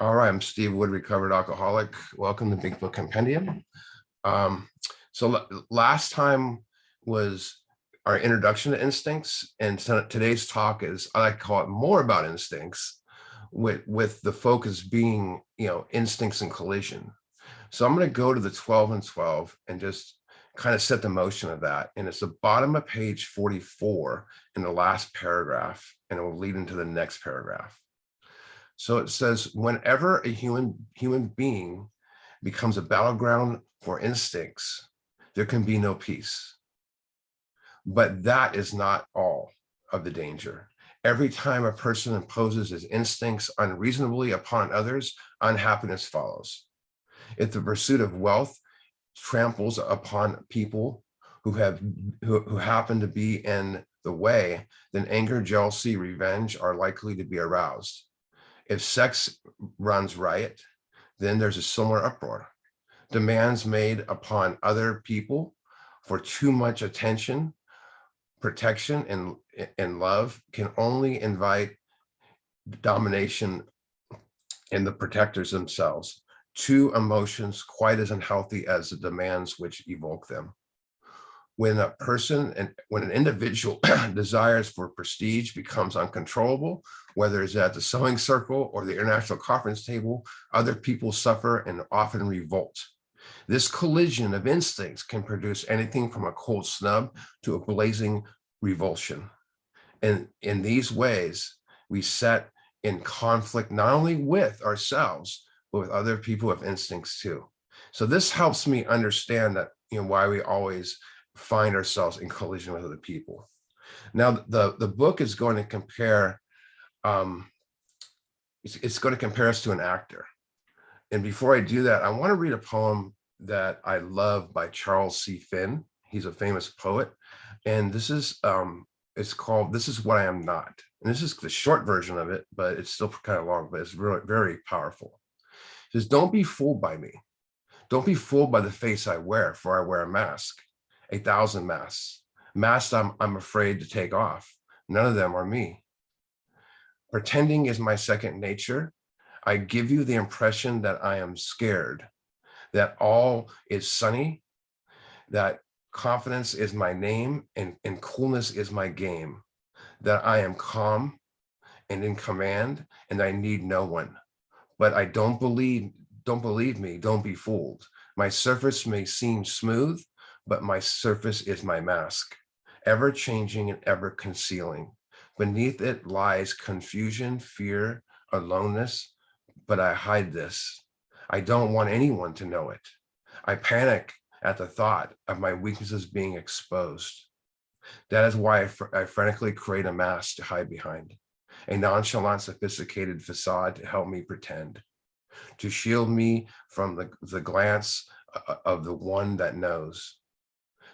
All right, I'm Steve Wood, recovered alcoholic. Welcome to Big Book Compendium. Last time was our introduction to instincts, and today's talk is, I like to call it more about instincts, with the focus being, instincts and collision. So I'm going to go to the 12 and 12 and just kind of set the motion of that. And it's the bottom of page 44 in the last paragraph, and it will lead into the next paragraph. So it says, whenever a human being becomes a battleground for instincts, there can be no peace. But that is not all of the danger. Every time a person imposes his instincts unreasonably upon others, unhappiness follows. If the pursuit of wealth tramples upon people who happen to be in the way, then anger, jealousy, revenge are likely to be aroused. If sex runs riot, then there's a similar uproar. Demands made upon other people for too much attention, protection, and love can only invite domination in the protectors themselves, two emotions quite as unhealthy as the demands which evoke them. When an individual desires for prestige becomes uncontrollable, whether it's at the sewing circle or the international conference table, other people suffer and often revolt. This collision of instincts can produce anything from a cold snub to a blazing revulsion. And in these ways, we set in conflict not only with ourselves, but with other people with instincts too. So this helps me understand that, why we always find ourselves in collision with other people. Now, the book is going to compare, it's going to compare us to an actor. And before I do that, I want to read a poem that I love by Charles C. Finn. He's a famous poet. And this is, it's called, This Is What I Am Not. And this is the short version of it, but it's still kind of long, but it's really very powerful. It says, don't be fooled by me. Don't be fooled by the face I wear, for I wear a mask. 1,000 masks. Masks I'm afraid to take off. None of them are me. Pretending is my second nature. I give you the impression that I am scared, that all is sunny, that confidence is my name and coolness is my game, that I am calm and in command and I need no one. But I don't believe me, don't be fooled. My surface may seem smooth, but my surface is my mask, ever changing and ever concealing. Beneath it lies confusion, fear, aloneness, but I hide this. I don't want anyone to know it. I panic at the thought of my weaknesses being exposed. That is why I frantically create a mask to hide behind, a nonchalant, sophisticated facade to help me pretend, to shield me from the glance of the one that knows.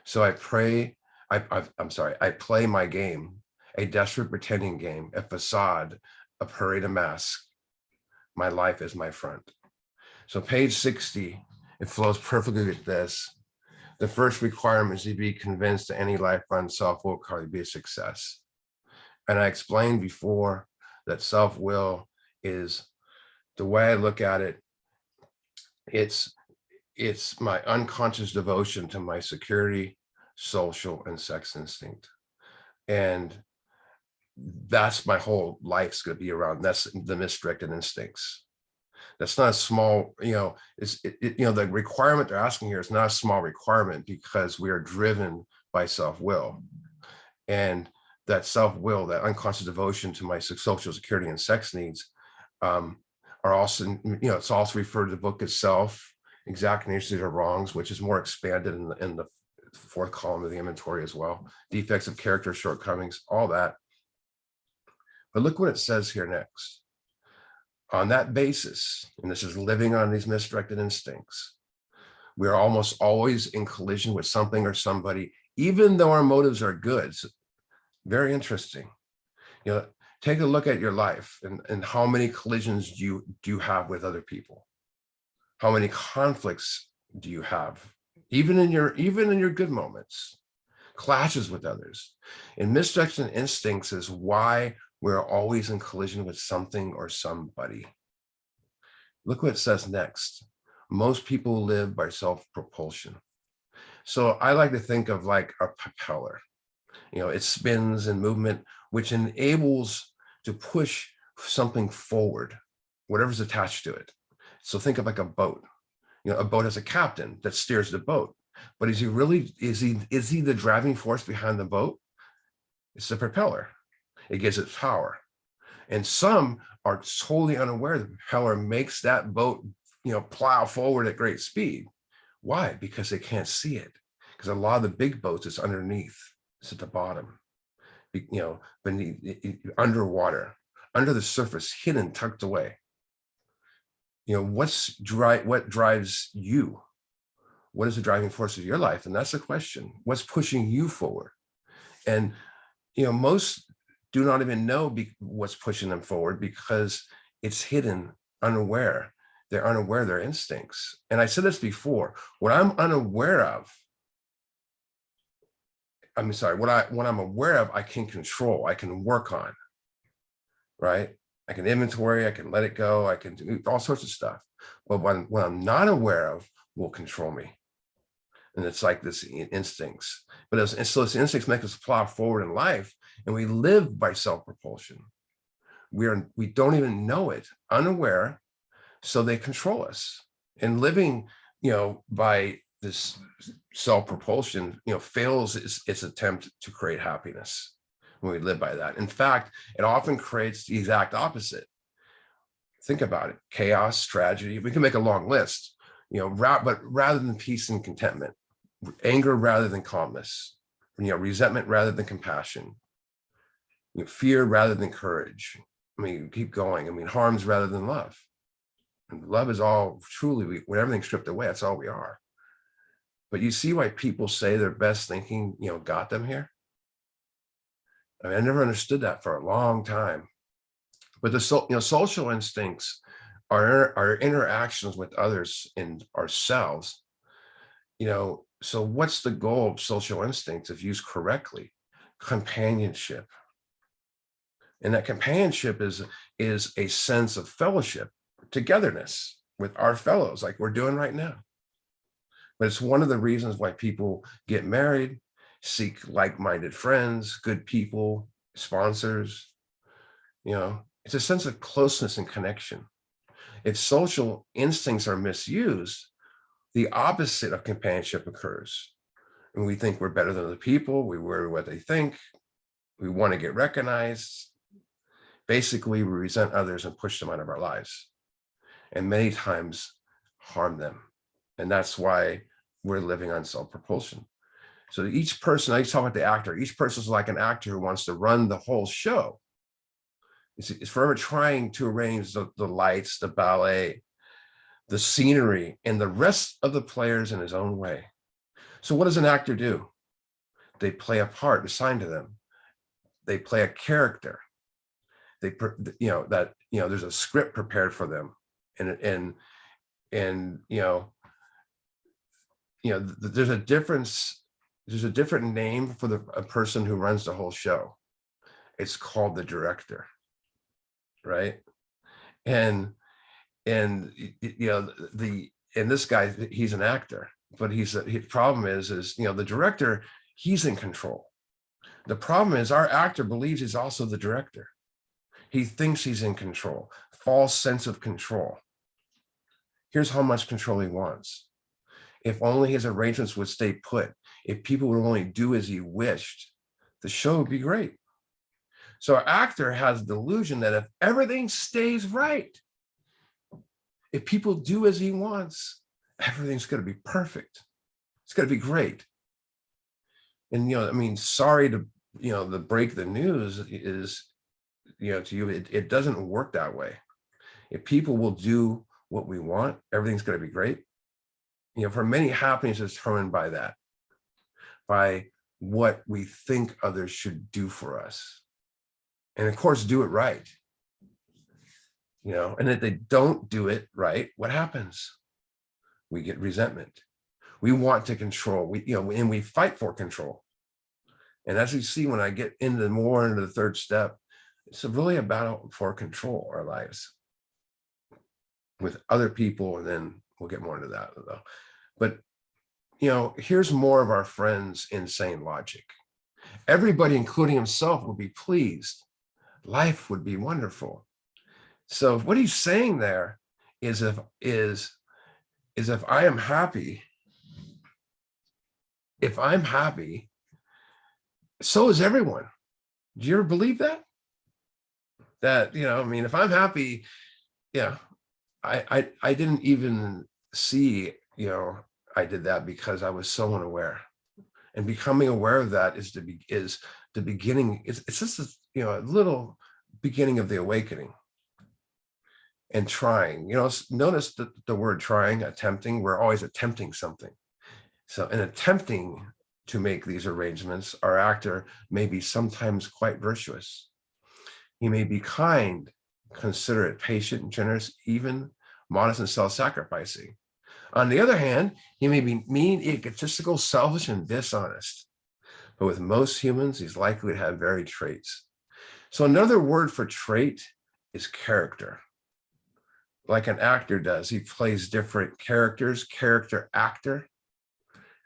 So I play my game, a desperate pretending game, a facade, a parade of masks. My life is my front. So page 60, it flows perfectly with this. The first requirement is to be convinced that any life-run self-will can be a success. And I explained before that self-will is, the way I look at it, it's my unconscious devotion to my security, social, and sex instinct. And that's my whole life's going to be around. That's the misdirected instincts. That's not a small, the requirement they're asking here is not a small requirement, because we are driven by self-will. And that self-will, that unconscious devotion to my social security and sex needs, are also, it's also referred to the book as Self, Exact Natures or Wrongs, which is more expanded in the fourth column of the inventory as well. Defects of character, shortcomings, all that. But look what it says here next. On that basis, and this is living on these misdirected instincts, we are almost always in collision with something or somebody, even though our motives are good. So, very interesting. Take a look at your life and how many collisions do you have with other people? How many conflicts do you have? Even in your good moments, clashes with others. And misdirection instincts is why we're always in collision with something or somebody. Look what it says next. Most people live by self-propulsion. So I like to think of like a propeller. It spins in movement, which enables to push something forward, whatever's attached to it. So think of like a boat. A boat has a captain that steers the boat, but is he the driving force behind the boat? It's the propeller. It gives it power. And some are totally unaware the propeller makes that boat, plow forward at great speed. Why? Because they can't see it. Because a lot of the big boats, it's underneath, it's at the bottom, beneath, underwater, under the surface, hidden, tucked away. What drives you? What is the driving force of your life? And that's the question. What's pushing you forward? And most do not even know what's pushing them forward because it's hidden, unaware. They're unaware of their instincts. And I said this before, what I'm unaware of, what I'm aware of, I can control, I can work on, right? I can inventory, I can let it go, I can do all sorts of stuff. But what I'm not aware of will control me. And it's like this instincts. So those instincts make us plow forward in life, and we live by self-propulsion. We don't even know it, unaware, so they control us. And living, by this self-propulsion, fails its attempt to create happiness when we live by that. In fact, it often creates the exact opposite. Think about it: chaos, tragedy. We can make a long list, but rather than peace and contentment, anger rather than calmness, resentment rather than compassion, fear rather than courage. Keep going. Harms rather than love. And love is all truly, when everything's stripped away, that's all we are. But you see why people say their best thinking, got them here? I never understood that for a long time. But the social instincts are our interactions with others and ourselves. So what's the goal of social instincts if used correctly? Companionship. And that companionship is a sense of fellowship, togetherness with our fellows, like we're doing right now. But it's one of the reasons why people get married, seek like-minded friends, good people, sponsors. It's a sense of closeness and connection. If social instincts are misused, the opposite of companionship occurs. And we think we're better than other people. We worry what they think. We want to get recognized. Basically, we resent others and push them out of our lives, and many times harm them. And that's why we're living on self-propulsion. So each person, I talk about the actor, each person is like an actor who wants to run the whole show. It's forever trying to arrange the lights, the ballet, the scenery, and the rest of the players in his own way. So what does an actor do? They play a part assigned to them. They play a character. There's a script prepared for them. And there's a difference. There's a different name for a person who runs the whole show. It's called the director, right? And this guy, he's an actor, but his problem is the director, he's in control. The problem is our actor believes he's also the director. He thinks he's in control, false sense of control. Here's how much control he wants. If only his arrangements would stay put, if people would only do as he wished, the show would be great. So our actor has the delusion that if everything stays right, if people do as he wants, everything's going to be perfect. It's going to be great. And, sorry to, to break the news is, to you, it doesn't work that way. If people will do what we want, everything's going to be great. For many, happiness is determined by that, by what we think others should do for us. And of course, do it right. And if they don't do it right, what happens? We get resentment. We want to control, and we fight for control. And as we see, when I get into the third step, it's really a battle for control our lives. with other people, and then we'll get more into that though. But here's more of our friend's insane logic. Everybody, including himself, would be pleased. Life would be wonderful. So what he's saying there is if I am happy, if I'm happy, so is everyone. Do you ever believe that? That, if I'm happy, yeah, I didn't even see, I did that because I was so unaware. And becoming aware of that is the beginning. It's just a little beginning of the awakening. And trying, notice the word trying, attempting, we're always attempting something. So in attempting to make these arrangements, our actor may be sometimes quite virtuous. He may be kind, considerate, patient, generous, even modest and self-sacrificing. On the other hand, he may be mean, egotistical, selfish, and dishonest. But with most humans, he's likely to have varied traits. So another word for trait is character. Like an actor does, he plays different characters, character actor.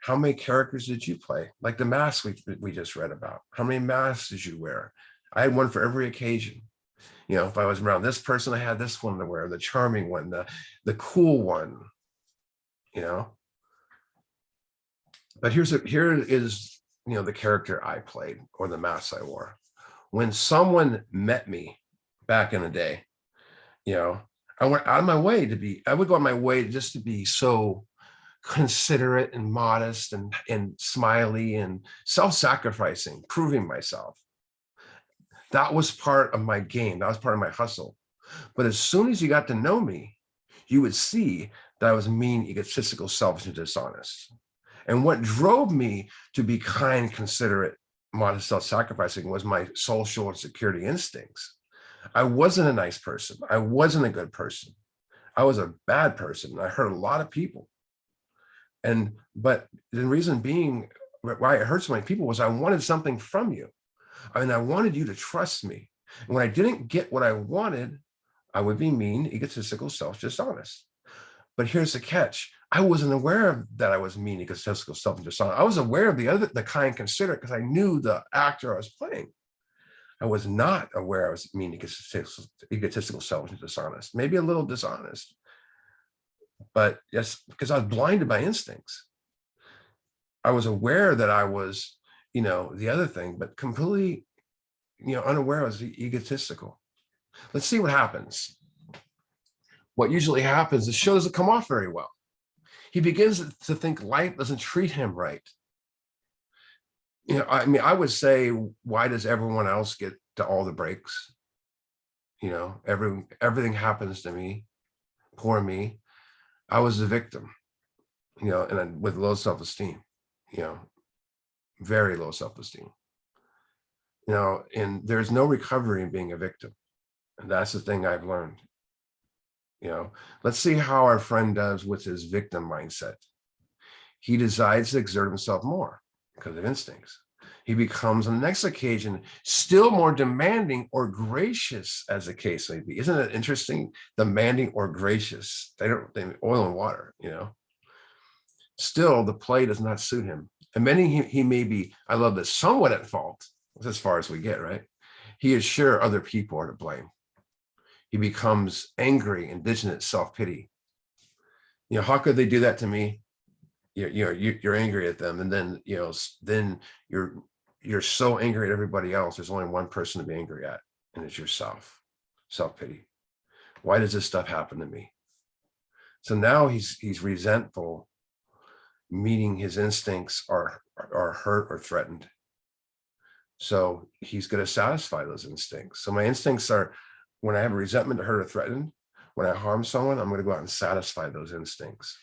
How many characters did you play? Like the masks we just read about. How many masks did you wear? I had one for every occasion. If I was around this person, I had this one to wear, the charming one, the cool one, But here is, the character I played, or the mask I wore. When someone met me back in the day, I went out of my way I would go out of my way just to be so considerate and modest and smiley and self-sacrificing, proving myself. That was part of my game. That was part of my hustle. But as soon as you got to know me, you would see that I was mean, egotistical, selfish, and dishonest. And what drove me to be kind, considerate, modest, self-sacrificing was my social and security instincts. I wasn't a nice person. I wasn't a good person. I was a bad person. I hurt a lot of people. But the reason being why I hurt so many people was I wanted something from you. I wanted you to trust me. And when I didn't get what I wanted, I would be mean, egotistical, self-dishonest. But here's the catch. I wasn't aware that I was mean, egotistical, self-dishonest. I was aware of the kind, considerate, because I knew the actor I was playing. I was not aware I was mean, egotistical, selfish, and dishonest. Maybe a little dishonest, but yes, because I was blinded by instincts. I was aware that I was, the other thing, but completely, unaware I was egotistical. Let's see what happens. What usually happens is show doesn't come off very well. He begins to think life doesn't treat him right. I would say, why does everyone else get to all the breaks? Everything happens to me, poor me. I was the victim, and with low self-esteem, very low self-esteem. And there's no recovery in being a victim. And that's the thing I've learned. Let's see how our friend does with his victim mindset. He decides to exert himself more because of instincts. He becomes on the next occasion still more demanding or gracious, as the case may be. Isn't it interesting? Demanding or gracious. They oil and water, Still, the play does not suit him. And many he may be, I love this, somewhat at fault, as far as we get, right? He is sure other people are to blame. He becomes angry, indignant, self-pity. How could they do that to me? You're angry at them, and then then you're so angry at everybody else. There's only one person to be angry at, and it's yourself. Self-pity. Why does this stuff happen to me? So now he's resentful, meaning his instincts are hurt or threatened. So he's going to satisfy those instincts. So my instincts are, when I have a resentment, hurt, or threatened, when I harm someone, I'm going to go out and satisfy those instincts.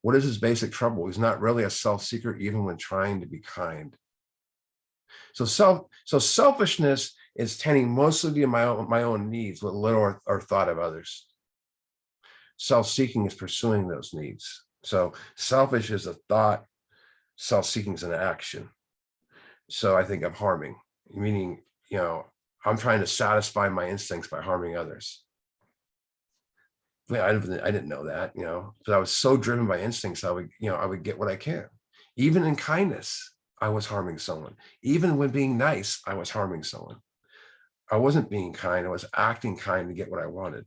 What is his basic trouble? He's not really a self-seeker, even when trying to be kind. So selfishness is tending mostly to my own needs with little or thought of others. Self-seeking is pursuing those needs. So selfish is a thought, self-seeking is an action. So I think of harming, meaning, I'm trying to satisfy my instincts by harming others. I didn't know that, but I was so driven by instincts. I would get what I can. Even in kindness, I was harming someone. Even when being nice, I was harming someone. I wasn't being kind. I was acting kind to get what I wanted.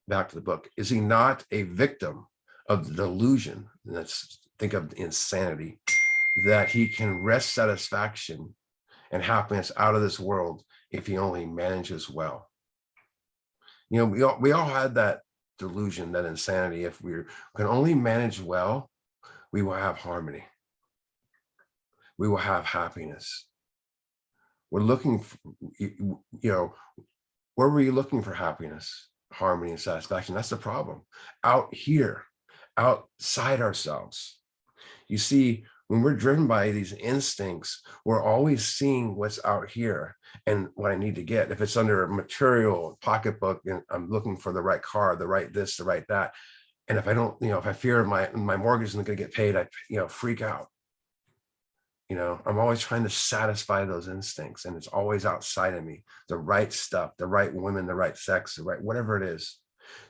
Back to the book. Is he not a victim of the delusion? Let's think of insanity, that he can wrest satisfaction and happiness out of this world if he only manages well. We all had that delusion, that insanity. If we can only manage well, we will have harmony. We will have happiness. We're looking for, where were you looking for happiness, harmony, and satisfaction? That's the problem. Out here, outside ourselves. You see, when we're driven by these instincts, we're always seeing what's out here and what I need to get. If it's under a material pocketbook, and I'm looking for the right car, the right this, the right that. And if I don't, if I fear my mortgage isn't going to get paid, I, freak out. I'm always trying to satisfy those instincts, and it's always outside of me, the right stuff, the right women, the right sex, the right, whatever it is.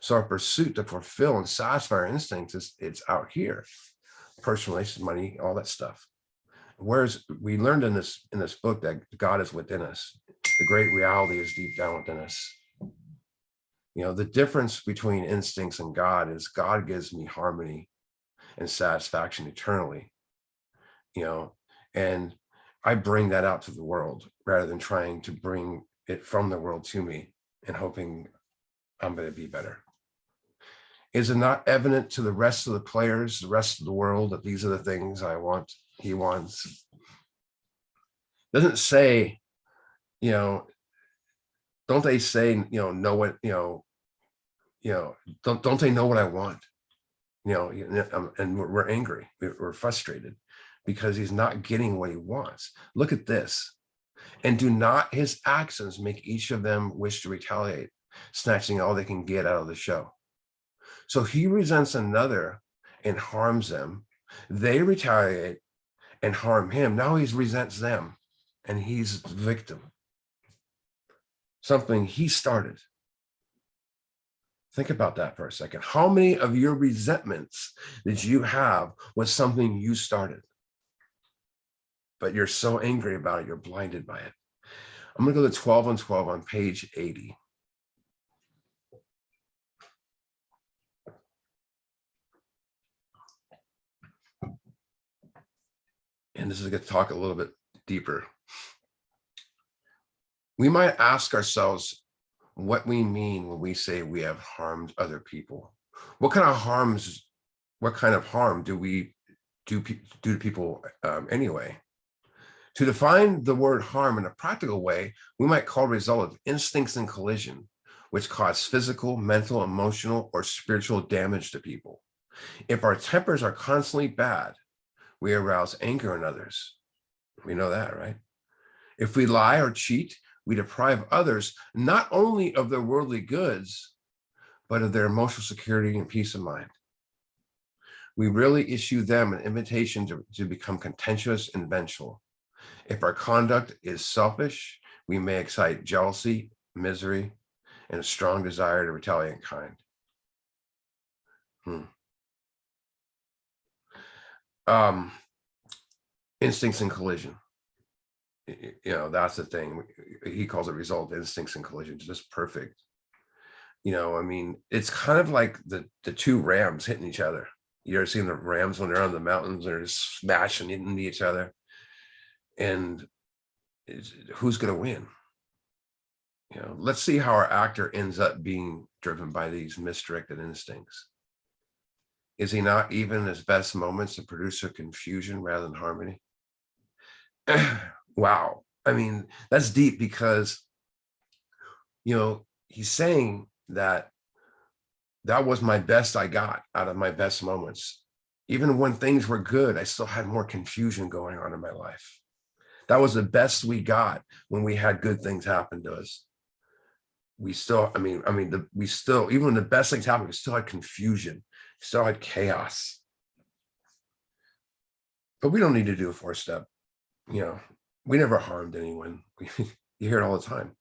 So our pursuit to fulfill and satisfy our instincts it's out here. Personal relations, money, all that stuff. Whereas we learned in this book that God is within us. The great reality is deep down within us. The difference between instincts and God is God gives me harmony and satisfaction eternally, and I bring that out to the world rather than trying to bring it from the world to me and hoping I'm going to be better. Is it not evident to the rest of the players, the rest of the world, that these are the things I want, he wants? Doesn't say, don't they say, know what, don't they know what I want? And we're angry, we're frustrated because he's not getting what he wants. Look at this. And do not his actions make each of them wish to retaliate, snatching all they can get out of the show? So he resents another and harms them. They retaliate and harm him. Now he resents them and he's the victim. Something he started. Think about that for a second. How many of your resentments that you have was something you started? But you're so angry about it, you're blinded by it. I'm going to go to 12 on 12 on page 80. And this is going to talk a little bit deeper. We might ask ourselves what we mean when we say we have harmed other people. What kind of harm do we do to people anyway? To define the word harm in a practical way, we might call the result of instincts in collision, which cause physical, mental, emotional, or spiritual damage to people. If our tempers are constantly bad, we arouse anger in others. We know that, right? If we lie or cheat, we deprive others not only of their worldly goods, but of their emotional security and peace of mind. We really issue them an invitation to become contentious and vengeful. If our conduct is selfish, we may excite jealousy, misery, and a strong desire to retaliate in kind. Instincts in collision. That's the thing. He calls it result of instincts in collision. Just perfect. It's kind of like the two rams hitting each other. You ever seen the rams when they're on the mountains, they're just smashing into each other? And who's going to win? Let's see how our actor ends up being driven by these misdirected instincts. Is he not even in his best moments a producer of confusion rather than harmony? Wow. That's deep because, he's saying that was my best I got out of my best moments. Even when things were good, I still had more confusion going on in my life. That was the best we got when we had good things happen to us. We still, even when the best things happened, we still had confusion, still had chaos. But we don't need to do a 4-step. We never harmed anyone. You hear it all the time.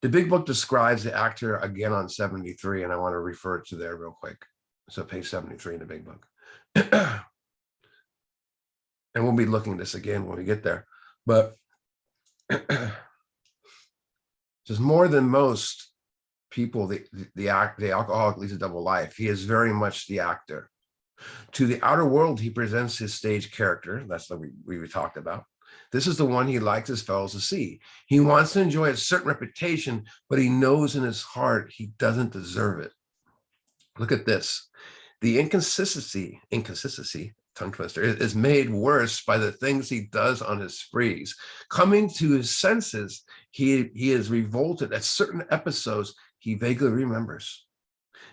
The big book describes the actor again on 73, and I want to refer to there real quick. So page 73 in the big book. And we'll be looking at this again when we get there. But just more than most people, the alcoholic leads a double life. He is very much the actor. To the outer world, he presents his stage character. That's what we talked about. This is the one he likes his fellows to see. He wants to enjoy a certain reputation, but he knows in his heart he doesn't deserve it. Look at this. The inconsistency, tongue twister, is made worse by the things he does on his sprees. Coming to his senses, he is revolted at certain episodes he vaguely remembers.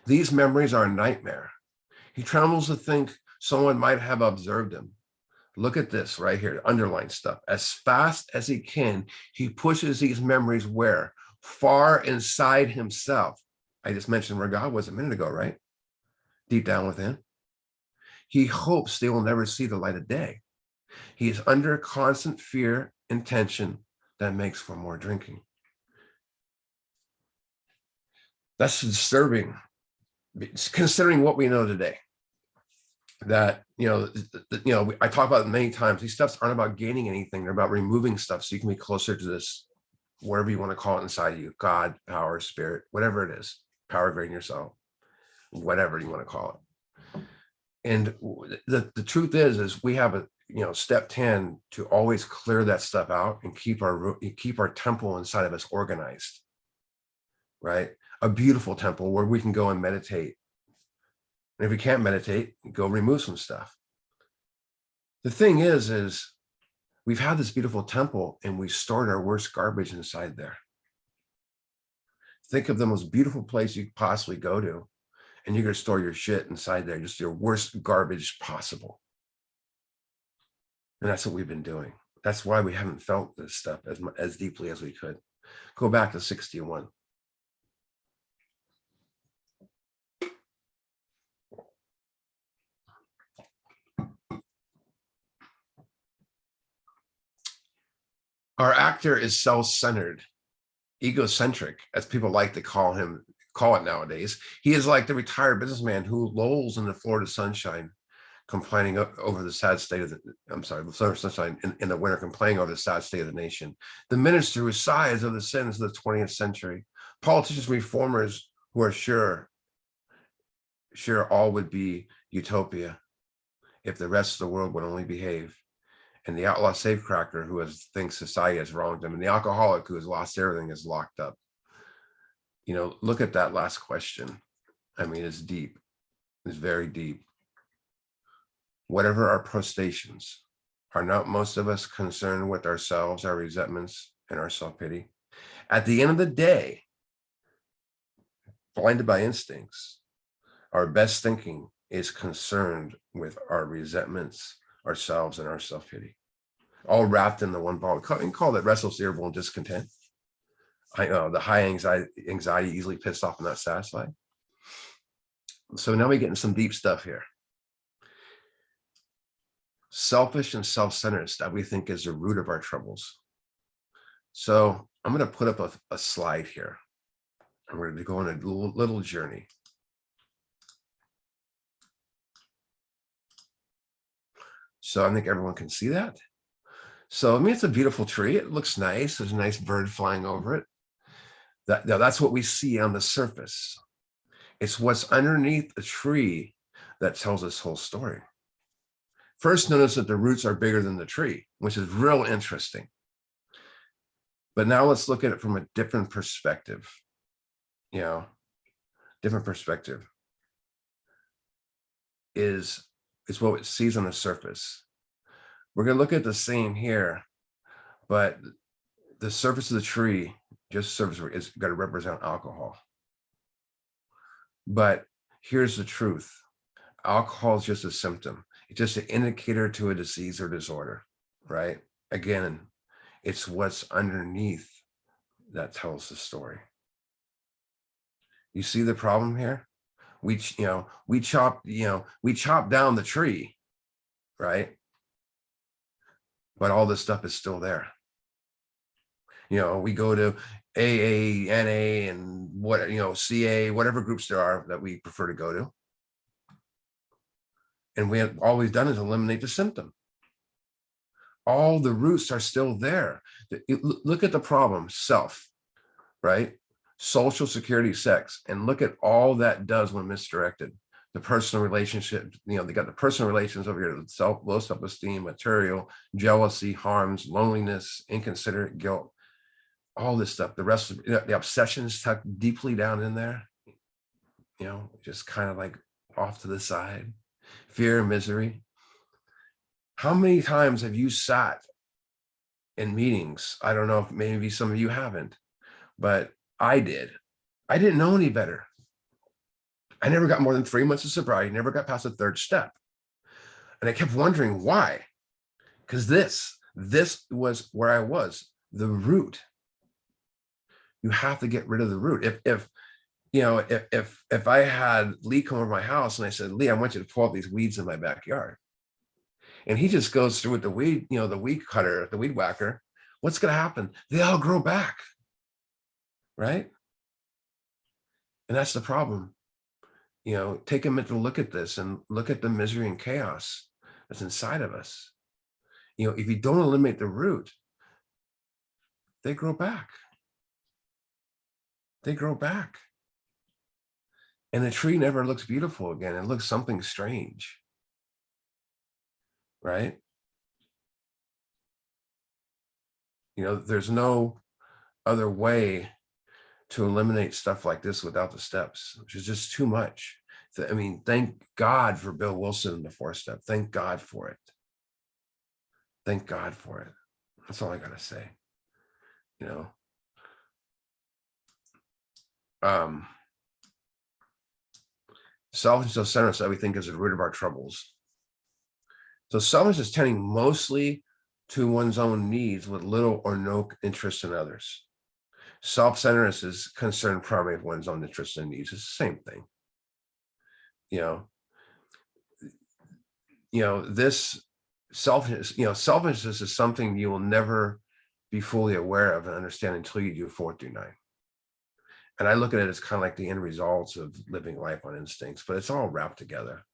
These memories are a nightmare. He trembles to think someone might have observed him. Look at this right here, underline stuff. As fast as he can, he pushes these memories where? Far inside himself. I just mentioned where God was a minute ago, right? Deep down within. He hopes they will never see the light of day. He is under constant fear and tension that makes for more drinking. That's disturbing, considering what we know today. That, I talk about it many times. These stuffs aren't about gaining anything. They're about removing stuff so you can be closer to this, whatever you want to call it inside of you, God, power, spirit, whatever it is, power greater than yourself, whatever you want to call it. And the truth is we have a, step 10 to always clear that stuff out and keep our temple inside of us organized, right? A beautiful temple where we can go and meditate. And if we can't meditate, go remove some stuff. The thing is we've had this beautiful temple and we stored our worst garbage inside there. Think of the most beautiful place you could possibly go to, and you're going to store your shit inside there, just your worst garbage possible. And that's what we've been doing. That's why we haven't felt this stuff as deeply as we could. Go back to 61. Our actor is self-centered, egocentric, as people like to call it nowadays. He is like the retired businessman who lolls in the Florida sunshine, complaining over the sad state of the sunshine in the winter, complaining over the sad state of the nation. The minister who sighs of the sins of the 20th century. Politicians, reformers who are sure all would be utopia if the rest of the world would only behave. And the outlaw safecracker who thinks society has wronged him, and the alcoholic who has lost everything is locked up. Look at that last question. I mean, it's deep. It's very deep. Whatever our prostrations, are not most of us concerned with ourselves, our resentments, and our self-pity? At the end of the day, blinded by instincts, our best thinking is concerned with our resentments, ourselves, and our self-pity, all wrapped in the one ball. We can call it restless, irritable, and discontent. I know the high anxiety, easily pissed off and not satisfied. So now we get into some deep stuff here. Selfish and self-centered stuff we think is the root of our troubles. So I'm going to put up a slide here. I'm going to go on a little journey. So I think everyone can see that. So, it's a beautiful tree. It looks nice. There's a nice bird flying over it. That's what we see on the surface. It's what's underneath the tree that tells this whole story. First, notice that the roots are bigger than the tree, which is real interesting. But now let's look at it from a different perspective. Different perspective is what it sees on the surface. We're going to look at the same here, but the surface of the tree, just surface, is going to represent alcohol. But here's the truth. Alcohol is just a symptom. It's just an indicator to a disease or disorder, right? Again, it's what's underneath that tells the story. You see the problem here? We chop down the tree, right? But all this stuff is still there. We go to AA, NA, and what, CA, whatever groups there are that we prefer to go to. And all we've done is eliminate the symptom. All the roots are still there. Look at the problem, self, right? Social, security, sex, and look at all that does when misdirected. The personal relationship, they got the personal relations over here, low self-esteem, material, jealousy, harms, loneliness, inconsiderate, guilt, all this stuff. The rest of the obsessions tucked deeply down in there, just kind of like off to the side. Fear, misery. How many times have you sat in meetings? I don't know if maybe some of you haven't, but I did. I didn't know any better. I never got more than 3 months of sobriety, never got past the third step. And I kept wondering why. Because this was where I was, the root. You have to get rid of the root. If I had Lee come over my house and I said, Lee, I want you to pull out these weeds in my backyard. And he just goes through with the weed, the weed cutter, the weed whacker, what's going to happen? They all grow back, right? And that's the problem. Take a minute to look at this and look at the misery and chaos that's inside of us. If you don't eliminate the root, they grow back. They grow back. And the tree never looks beautiful again. It looks something strange, right? There's no other way to eliminate stuff like this without the steps, which is just too much. I mean, thank God for Bill Wilson and the 4-step. Thank God for it. Thank God for it. That's all I gotta say. Selfish and self-centeredness, that we think is the root of our troubles. So selfishness is tending mostly to one's own needs with little or no interest in others. Self-centeredness is concerned primarily with one's own interests and needs. It's the same thing. This selfishness is something you will never be fully aware of and understand until you do 4 through 9. And I look at it as kind of like the end results of living life on instincts, but it's all wrapped together.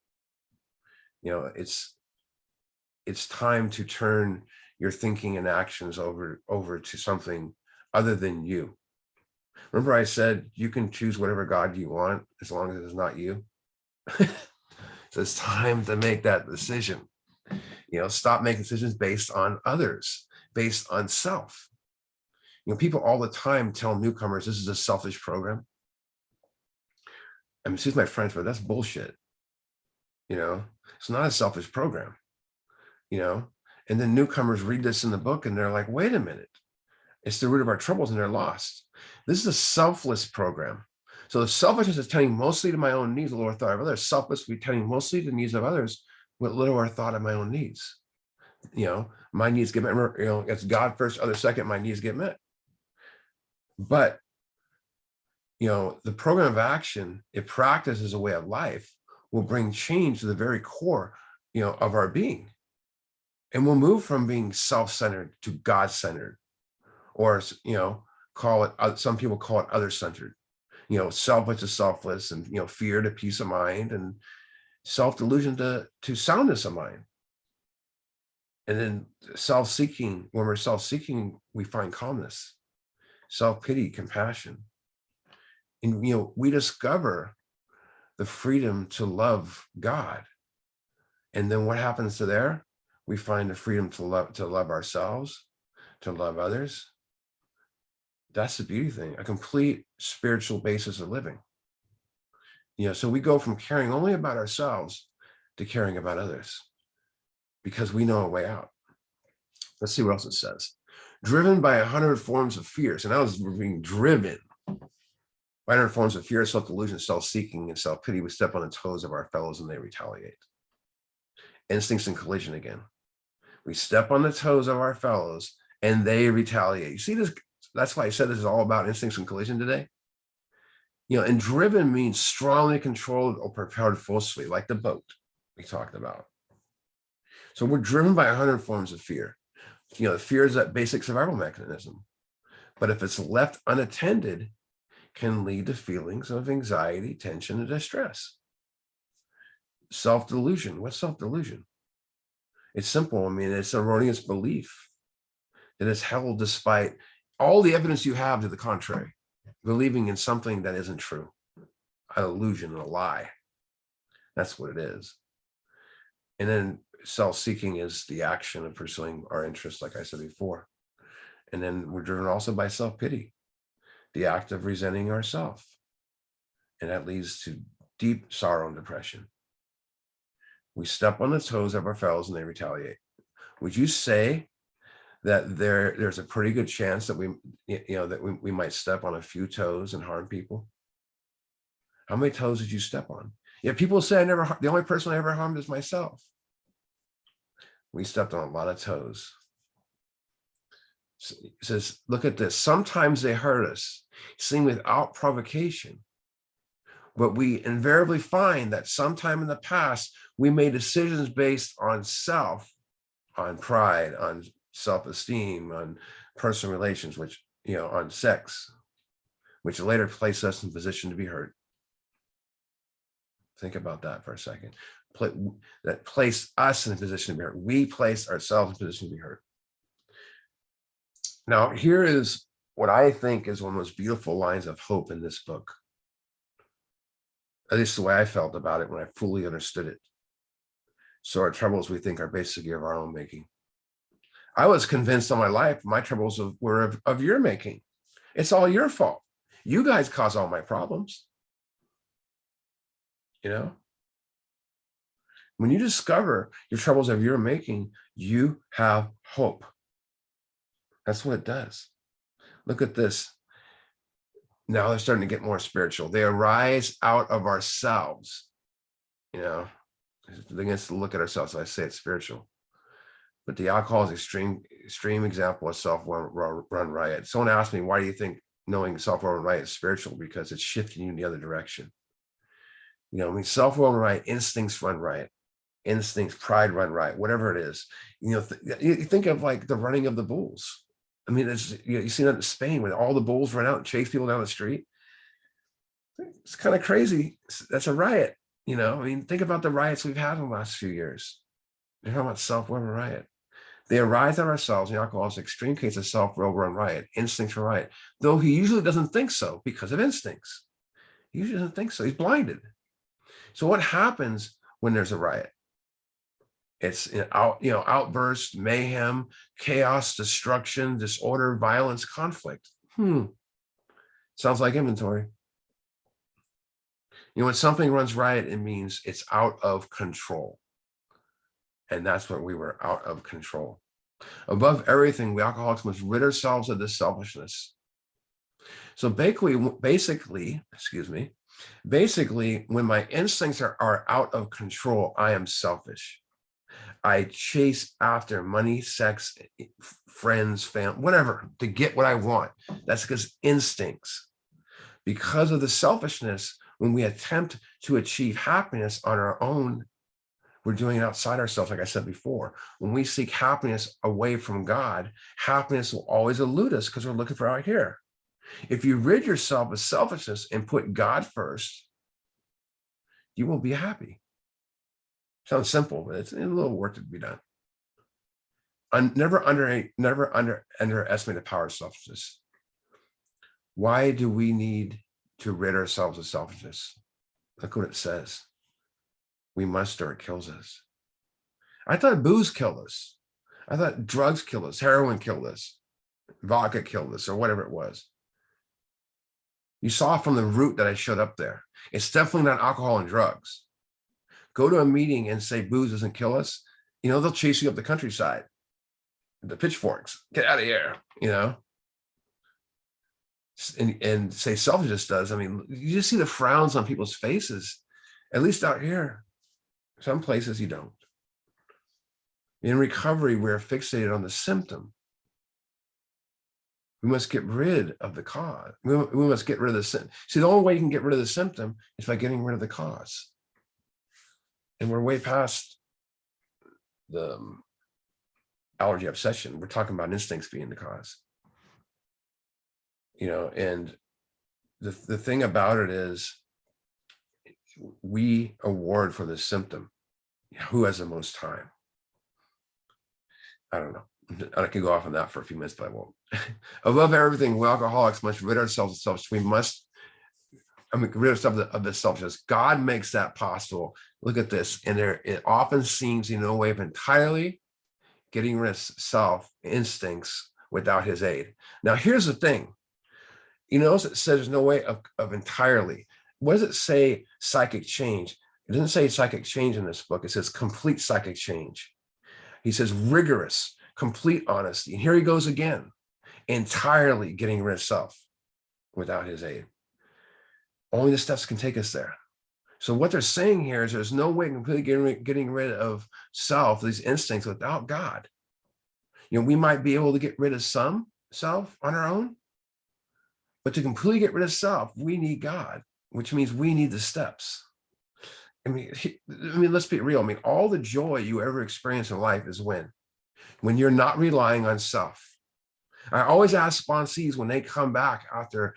It's time to turn your thinking and actions over to something other than you. Remember I said you can choose whatever God you want as long as it's not you. So it's time to make that decision. Stop making decisions based on others, based on self. People all the time tell newcomers this is a selfish program. I mean, excuse my French, but that's bullshit. It's not a selfish program. And then newcomers read this in the book and they're like, wait a minute, it's the root of our troubles, and they're lost. This is a selfless program. So the selfishness is tending mostly to my own needs, little thought of others. Selfless will be tending mostly to the needs of others with little or thought of my own needs. My needs get met. It's God first, others second, my needs get met. But, the program of action, if practiced as a way of life, will bring change to the very core, of our being. And we'll move from being self-centered to God-centered, or, call it, some people call it other-centered. Selfish to selfless, and, fear to peace of mind, and self-delusion to soundness of mind. And then self-seeking, when we're self-seeking, we find calmness, self-pity, compassion. And, we discover the freedom to love God. And then what happens to there? We find the freedom to love ourselves, to love others. That's the beauty thing, a complete spiritual basis of living. So we go from caring only about ourselves to caring about others because we know a way out. Let's see what else it says. Driven by 100 forms of fear. So now we're being driven by 100 forms of fear, self-delusion, self-seeking, and self-pity. We step on the toes of our fellows and they retaliate. Instincts and collision again. We step on the toes of our fellows and they retaliate. You see this? That's why I said this is all about instincts and collision today. And driven means strongly controlled or propelled forcefully, like the boat we talked about. So we're driven by 100 forms of fear. The fear is that basic survival mechanism. But if it's left unattended, can lead to feelings of anxiety, tension, and distress. Self-delusion. What's self-delusion? It's simple. I mean, it's erroneous belief that is held despite all the evidence you have to the contrary, believing in something that isn't true, an illusion, a lie. That's what it is. And then self-seeking is the action of pursuing our interests, like I said before. And then we're driven also by self-pity, the act of resenting ourselves. And that leads to deep sorrow and depression. We step on the toes of our fellows and they retaliate. Would you say that there's a pretty good chance that we might step on a few toes and harm people? How many toes did you step on? Yeah, people say the only person I ever harmed is myself. We stepped on a lot of toes. It says, look at this. Sometimes they hurt us, seen without provocation. But we invariably find that sometime in the past, we made decisions based on self, on pride, on self-esteem, on personal relations, which, on sex, which later placed us in a position to be hurt. Think about that for a second. That placed us in a position to be hurt. We placed ourselves in a position to be hurt. Now, here is what I think is one of the most beautiful lines of hope in this book. At least the way I felt about it when I fully understood it. So our troubles, we think, are basically of our own making. I was convinced all my life my troubles were of your making. It's all your fault. You guys cause all my problems. When you discover your troubles of your making, you have hope. That's what it does. Look at this. Now they're starting to get more spiritual. They arise out of ourselves. The thing is to look at ourselves. So I say it's spiritual. But the alcohol is extreme example of self-run riot. Someone asked me, why do you think knowing self-run riot is spiritual? Because it's shifting you in the other direction. Self-run riot, instincts run riot. Instincts, pride run riot, whatever it is. You think of like the running of the bulls. I mean, you see that in Spain when all the bulls run out and chase people down the street. It's kind of crazy. That's a riot. Think about the riots we've had in the last few years. They're talking about self-run riot. They arise on ourselves. The alcohol is an extreme case of self-run riot, instincts run riot. Though he usually doesn't think so because of instincts. He usually doesn't think so. He's blinded. So what happens when there's a riot? It's outburst, mayhem, chaos, destruction, disorder, violence, conflict. Sounds like inventory. When something runs riot, it means it's out of control. And that's what we were, out of control. Above everything, we alcoholics must rid ourselves of this selfishness. So basically, when my instincts are out of control, I am selfish. I chase after money, sex, friends, family, whatever, to get what I want. That's because instincts. Because of the selfishness, when we attempt to achieve happiness on our own, we're doing it outside ourselves, like I said before. When we seek happiness away from God, happiness will always elude us because we're looking for out here. If you rid yourself of selfishness and put God first, you will be happy. Sounds simple, but it's a little work to be done. Never underestimate the power of selfishness. Why do we need to rid ourselves of selfishness? Look what it says. We must, or it kills us. I thought booze killed us. I thought drugs killed us, heroin killed us, vodka killed us, or whatever it was. You saw from the root that I showed up there. It's definitely not alcohol and drugs. Go to a meeting and say booze doesn't kill us. They'll chase you up the countryside. The pitchforks, get out of here, and say selfishness does. I mean, you just see the frowns on people's faces, at least out here. Some places you don't. In recovery, we're fixated on the symptom. We must get rid of the cause. We must get rid of the symptom. See, the only way you can get rid of the symptom is by getting rid of the cause. And we're way past the allergy obsession. We're talking about instincts being the cause. and the thing about it is we award for the symptom. Who has the most time? I don't know. I could go off on that for a few minutes, but I won't. Above everything, we alcoholics must rid ourselves of self. We must, rid ourselves of the selfishness. God makes that possible. Look at this. And it often seems no way of entirely getting rid of self instincts without his aid. Now, here's the thing. It says there's no way of entirely. What does it say? Psychic change. It doesn't say psychic change in this book. It says complete psychic change. He says rigorous, complete honesty. And here he goes again, entirely getting rid of self without his aid. Only the steps can take us there. So what they're saying here is there's no way of completely getting rid of self, these instincts, without God. We might be able to get rid of some self on our own, but to completely get rid of self, we need God, which means we need the steps. Let's be real. All the joy you ever experience in life is when you're not relying on self. I always ask sponsees when they come back after,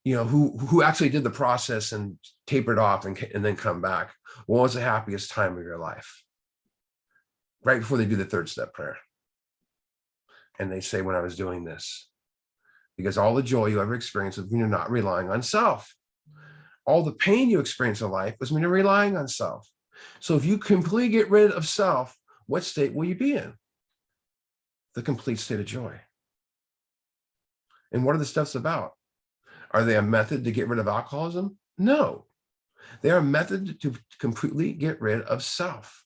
who actually did the process and tapered off and then come back, what was the happiest time of your life? Right before they do the third step prayer. And they say, when I was doing this, because all the joy you ever experience is when you're not relying on self. All the pain you experience in life is when you're relying on self. So if you completely get rid of self, what state will you be in? The complete state of joy. And what are the steps about? Are they a method to get rid of alcoholism? No. They are a method to completely get rid of self.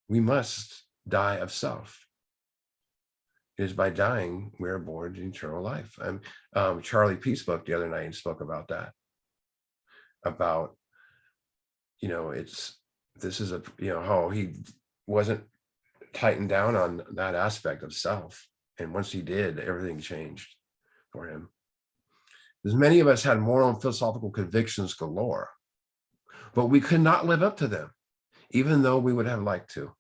We must die of self. It is by dying we are born to eternal life. Charlie Peace spoke the other night and spoke about that. About, how he wasn't tightened down on that aspect of self. And once he did, everything changed for him. Because many of us had moral and philosophical convictions galore, but we could not live up to them, even though we would have liked to.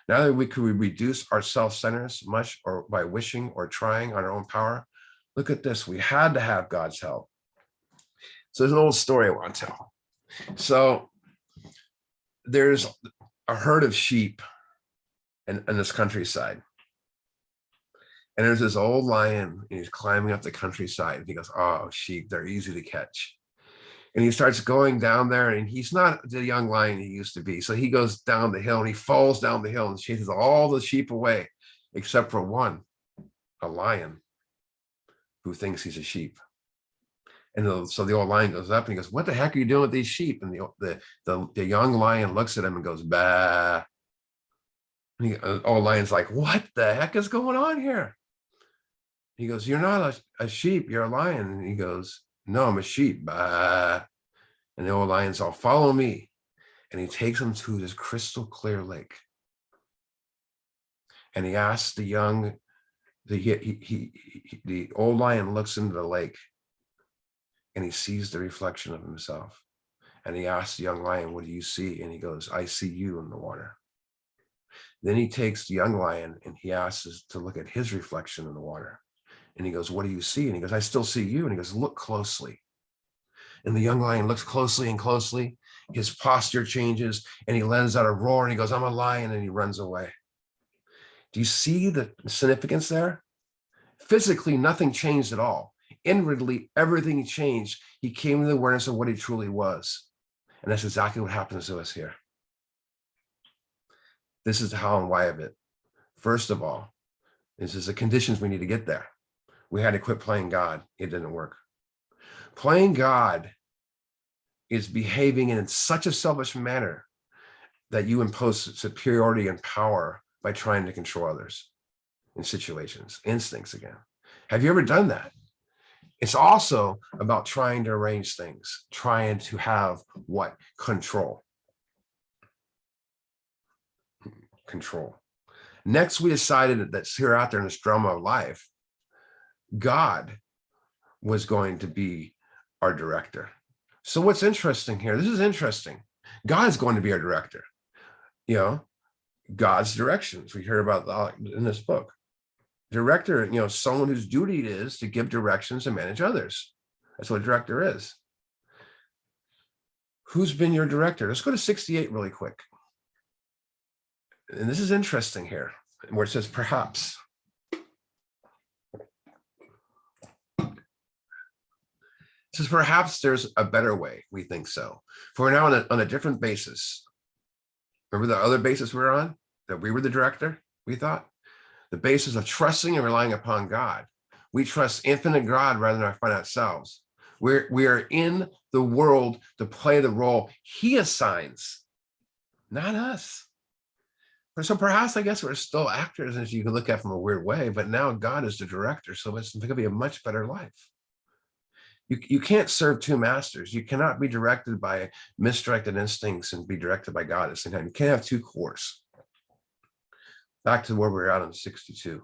Now that we could reduce our self-centeredness much, or by wishing or trying on our own power, look at this. We had to have God's help. So there's an old story I want to tell. So there's a herd of sheep in this countryside. And there's this old lion, and he's climbing up the countryside. And he goes, oh, sheep, they're easy to catch. And he starts going down there, and he's not the young lion he used to be. So he goes down the hill, and he falls down the hill and chases all the sheep away, except for one, a lion, who thinks he's a sheep. And so the old lion goes up and he goes, what the heck are you doing with these sheep? And the young lion looks at him and goes, bah. And the old lion's like, what the heck is going on here? He goes, you're not a sheep, you're a lion. And he goes, no, I'm a sheep. Bah. And the old lion's all, follow me. And he takes him to this crystal clear lake. And he asks the old lion looks into the lake, and he sees the reflection of himself. And he asks the young lion, what do you see? And he goes, I see you in the water. Then he takes the young lion and he asks to look at his reflection in the water. And he goes, what do you see? And he goes, I still see you. And he goes, look closely. And the young lion looks closely and closely. His posture changes and he lets out a roar and he goes, I'm a lion, and he runs away. Do you see the significance there? Physically, nothing changed at all. Inwardly, everything changed. He came to the awareness of what he truly was. And that's exactly what happens to us here. This is the how and why of it. First of all, this is the conditions we need to get there. We had to quit playing God. It didn't work. Playing God is behaving in such a selfish manner that you impose superiority and power by trying to control others in situations, instincts again. Have you ever done that? It's also about trying to arrange things, trying to have what? Control. Control. Next, we decided that here out there in this drama of life, God was going to be our director. So what's interesting here, this is interesting. God is going to be our director. God's directions we hear about in this book. Director, someone whose duty it is to give directions and manage others. That's what a director is. Who's been your director? Let's go to 68 really quick. And this is interesting here, where it says perhaps. It says perhaps there's a better way. We think so. For we're now on a different basis. Remember the other basis we were on? That we were the director, we thought? The basis of trusting and relying upon God. We trust infinite God rather than our finite selves. We are in the world to play the role he assigns, not us. So perhaps, I guess, we're still actors, as you can look at from a weird way, but now God is the director, so it's going to be a much better life. You can't serve two masters. You cannot be directed by misdirected instincts and be directed by God at the same time. You can't have two courses. Back to where we're at on 62.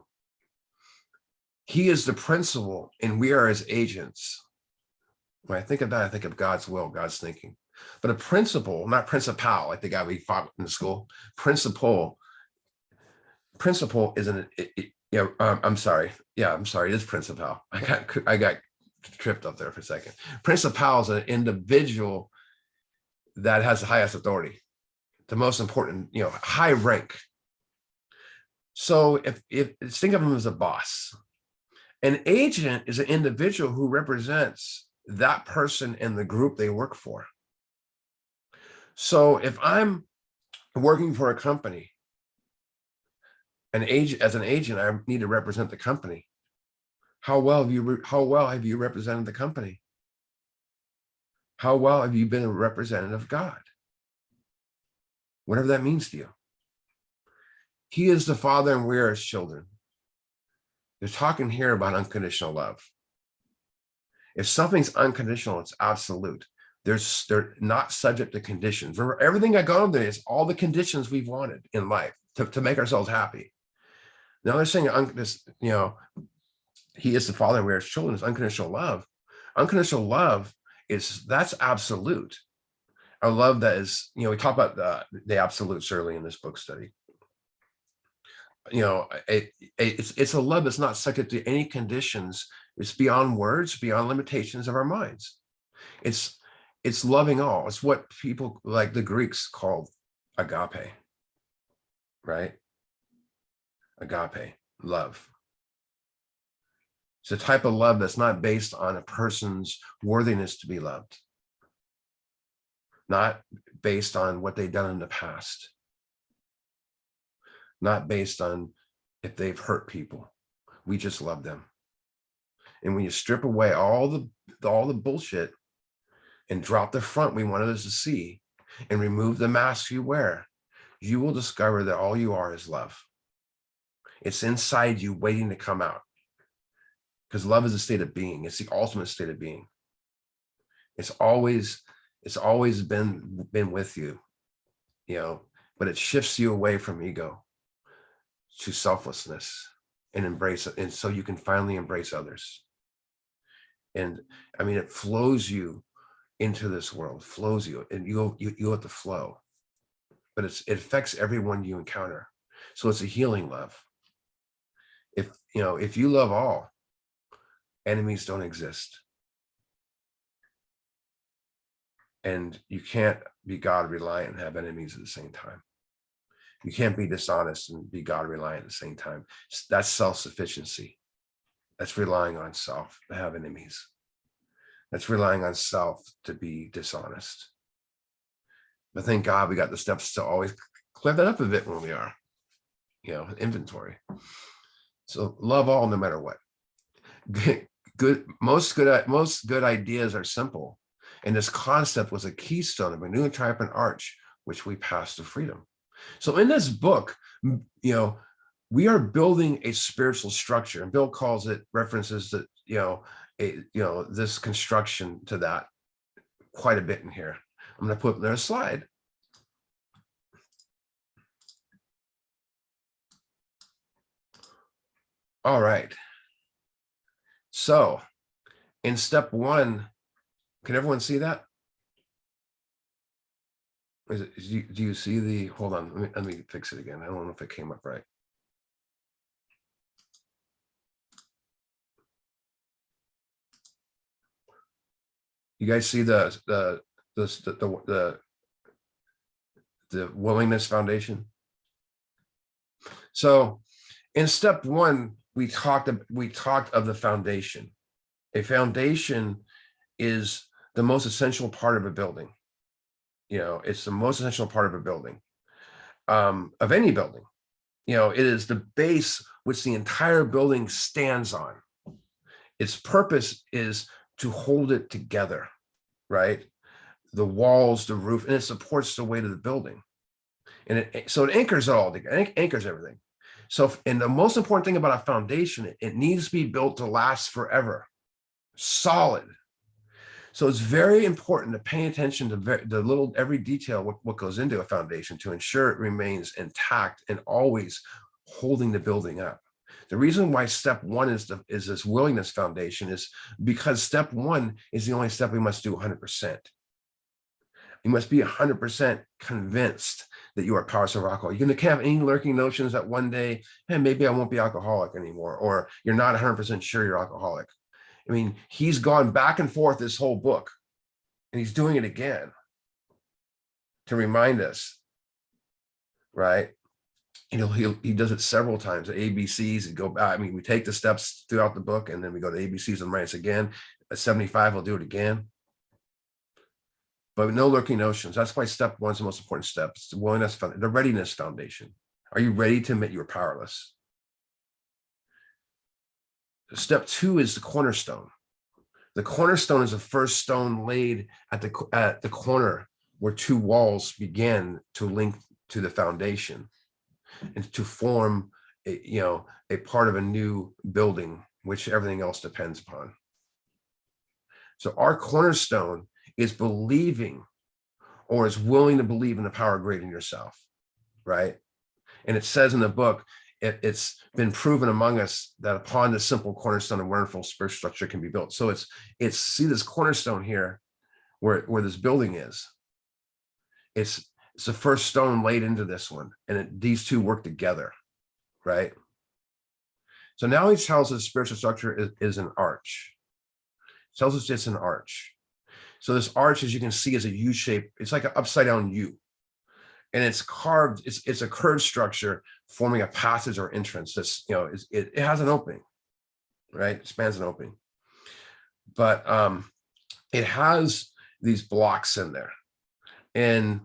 He is the principal, and we are his agents. When I think of that, I think of God's will, God's thinking. But a principal, not principal, like the guy we fought in school. Principal is I'm sorry. Yeah, I'm sorry. It is principal. I got tripped up there for a second. Principal is an individual that has the highest authority, the most important, high rank. So if think of him as a boss. An agent is an individual who represents that person and the group they work for. So if I'm working for a company, as an agent, I need to represent the company. How well have you represented the company? How well have you been a representative of God? Whatever that means to you. He is the Father and we are his children. They're talking here about unconditional love. If something's unconditional, it's absolute. They're not subject to conditions. Remember, everything I've gone there is all the conditions we've wanted in life to make ourselves happy. Now they're saying, he is the Father and we are his children. It's unconditional love. Unconditional love that's absolute. A love that is, we talk about the absolutes early in this book study. It's a love that's not subject to any conditions. It's beyond words, beyond limitations of our minds. It's loving all. It's what people like the Greeks called agape, right? Agape, love. It's a type of love that's not based on a person's worthiness to be loved, not based on what they've done in the past, not based on if they've hurt people. We just love them. And when you strip away all the bullshit and drop the front we wanted us to see and remove the mask you wear, you will discover that all you are is love. It's inside you waiting to come out. Because love is a state of being. It's the ultimate state of being. It's always been with you, but it shifts you away from ego to selflessness and embrace it. And so you can finally embrace others. And I mean, it flows you into this world, flows you, and you have to flow. But it affects everyone you encounter. So it's a healing love. If you love all, enemies don't exist. And you can't be God reliant and have enemies at the same time. You can't be dishonest and be God reliant at the same time. That's self-sufficiency. That's relying on self to have enemies. That's relying on self to be dishonest. But thank God we got the steps to always clear that up a bit when we are, inventory. So love all no matter what. Most good ideas are simple. And this concept was a keystone of a new and triumphant arch, which we passed to freedom. So in this book, we are building a spiritual structure, and Bill references that, this construction to that quite a bit in here. I'm going to put there a slide. All right. So in step one, can everyone see that? Do you see hold on, let me fix it again. I don't know if it came up right. You guys see the willingness foundation? So in step one, we talked of the foundation. A foundation is the most essential part of a building. It's the most essential part of a building, of any building. It is the base which the entire building stands on. Its purpose is to hold it together, right? The walls, the roof, and it supports the weight of the building. And so it anchors it all together, it anchors everything. So, and the most important thing about a foundation, it needs to be built to last forever, solid. So it's very important to pay attention to every detail, what goes into a foundation to ensure it remains intact and always holding the building up. The reason why step one is this willingness foundation is because step one is the only step we must do 100%. You must be 100% convinced that you are power over alcohol. You can't have any lurking notions that one day, hey, maybe I won't be alcoholic anymore, or you're not 100% sure you're alcoholic. I mean, he's gone back and forth this whole book, and he's doing it again to remind us, right? He does it several times. The ABCs, and go back. I mean, we take the steps throughout the book, and then we go to ABCs and writes again. At 75, we'll do it again. But no lurking notions. That's why step one is the most important step. It's the willingness, the readiness foundation. Are you ready to admit you're powerless? Step two is the cornerstone. The cornerstone is the first stone laid at the corner where two walls begin to link to the foundation and to form a part of a new building, which everything else depends upon. So our cornerstone is believing, or is willing to believe in the power greater than yourself, right? And it says in the book, it's been proven among us that upon the simple cornerstone, a wonderful spiritual structure can be built. So it's see this cornerstone here, where this building is. It's the first stone laid into this one, and these two work together, right? So now he tells us spiritual structure is an arch. He tells us it's an arch. So this arch, as you can see, is a U shape. It's like an upside down U. And it's carved, it's a curved structure forming a passage or entrance. That's, it has an opening, right? It spans an opening. But it has these blocks in there. And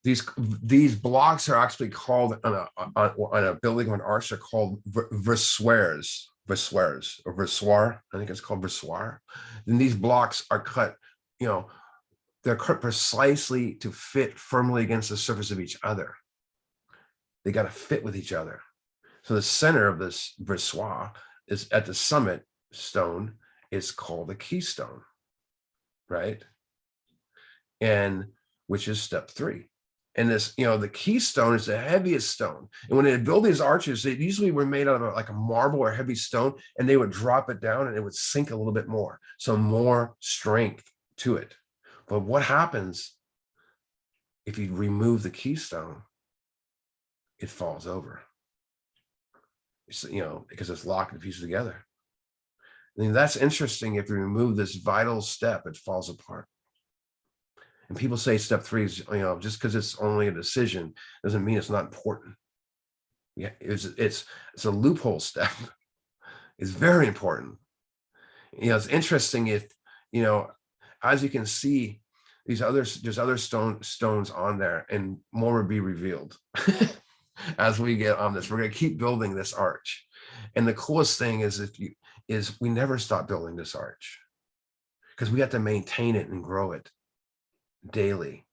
these blocks are actually called on a building of an arch, they're called versoirs, or versoir. I think it's called versoir. And these blocks are cut, they're cut precisely to fit firmly against the surface of each other. They got to fit with each other. So the center of this versoir is at the summit stone is called the keystone, right? And which is step three. And this, the keystone is the heaviest stone. And when they build these arches, they usually were made out of like a marble or heavy stone, and they would drop it down and it would sink a little bit more. So more strength to it. But what happens if you remove the keystone? It falls over. It's, because it's locked the pieces together. I mean, that's interesting. If you remove this vital step, it falls apart. And people say step three is, just because it's only a decision doesn't mean it's not important. Yeah, it's a loophole step. It's very important. It's interesting if, as you can see, there's other stones on there, and more will be revealed as we get on this. We're going to keep building this arch. And the coolest thing is we never stop building this arch, because we have to maintain it and grow it daily.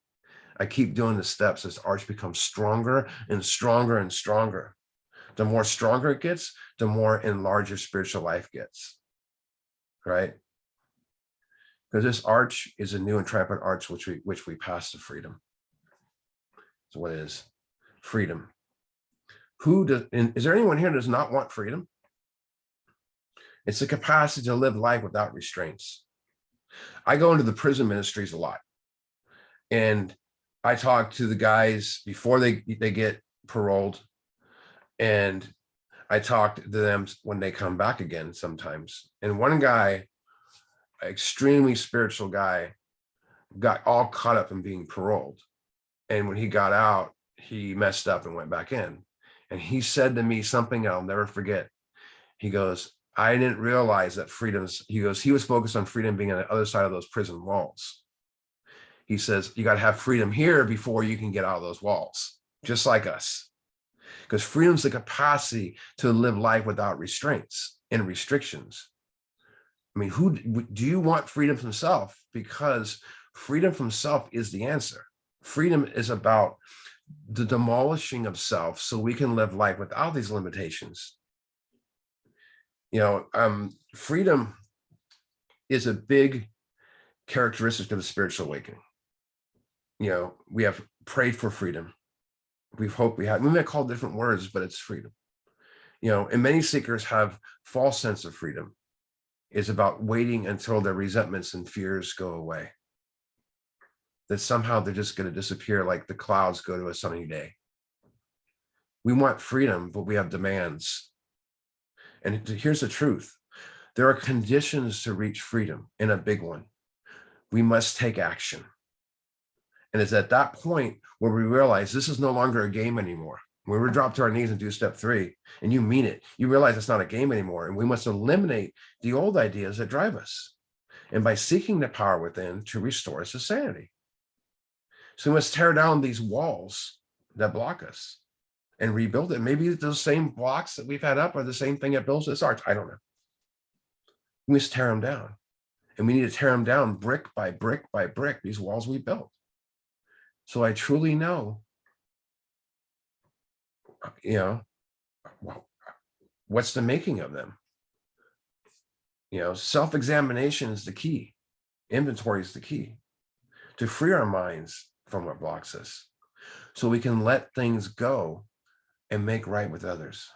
I keep doing the steps as the arch becomes stronger and stronger and stronger. The more stronger it gets, the more enlarged your spiritual life gets, right? Because this arch is a new and triumphant arch which we pass to freedom. So what is freedom? Is there anyone here that does not want freedom? It's the capacity to live life without restraints. I go into the prison ministries a lot, and I talk to the guys before they get paroled, and I talk to them when they come back again sometimes. And one guy, extremely spiritual guy, got all caught up in being paroled. And when he got out, he messed up and went back in. And he said to me something I'll never forget. He goes, I didn't realize that freedom's, he goes, he was focused on freedom being on the other side of those prison walls. He says, you got to have freedom here before you can get out of those walls, just like us. Because freedom's the capacity to live life without restraints and restrictions. I mean, who do you want freedom from self? Because freedom from self is the answer. Freedom is about the demolishing of self so we can live life without these limitations. You know, freedom is a big characteristic of the spiritual awakening. You know, we have prayed for freedom. We've hoped we may call different words, but it's freedom. You know, and many seekers have false sense of freedom. It's about waiting until their resentments and fears go away. That somehow they're just going to disappear like the clouds go to a sunny day. We want freedom, but we have demands. And here's the truth. There are conditions to reach freedom, and a big one. We must take action. And it's at that point where we realize this is no longer a game anymore. When we drop to our knees and do step 3, and you mean it, you realize it's not a game anymore. And we must eliminate the old ideas that drive us. And by seeking the power within to restore us to sanity. So we must tear down these walls that block us and rebuild it. Maybe those same blocks that we've had up are the same thing that builds this arch. I don't know. We must tear them down. And we need to tear them down brick by brick by brick, these walls we built. So I truly know, you know, what's the making of them? You know, self-examination is the key. Inventory is the key to free our minds from what blocks us so we can let things go and make right with others.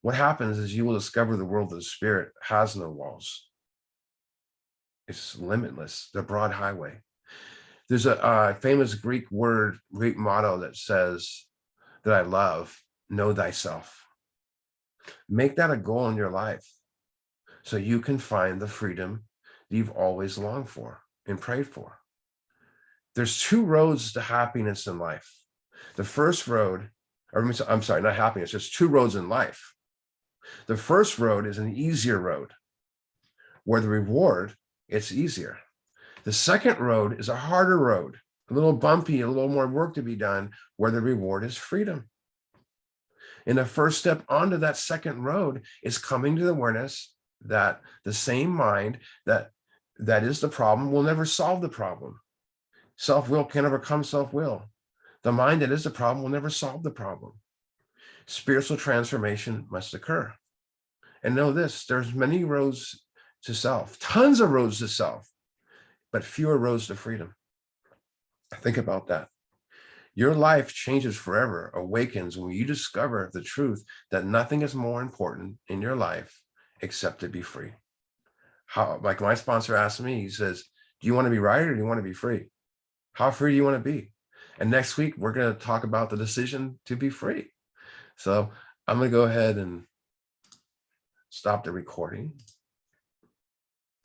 What happens is you will discover the world of the spirit has no walls. It's limitless, the broad highway. There's a famous Greek motto that says, that I love, know thyself. Make that a goal in your life so you can find the freedom you've always longed for and prayed for. There's 2 roads to happiness in life. The first road, or I'm sorry, not happiness, there's 2 roads in life. The first road is an easier road where the reward, it's easier. The second road is a harder road, a little bumpy, a little more work to be done, where the reward is freedom. And the first step onto that second road is coming to the awareness that the same mind that is the problem will never solve the problem. Self-will can overcome self-will. The mind that is the problem will never solve the problem. Spiritual transformation must occur. And know this, there's many roads to self, tons of roads to self, but fewer roads to freedom. Think about that. Your life changes forever, awakens when you discover the truth that nothing is more important in your life except to be free. How, like my sponsor asked me, he says, do you want to be right or do you want to be free? How free do you want to be? And next week, we're going to talk about the decision to be free. So I'm going to go ahead and stop the recording.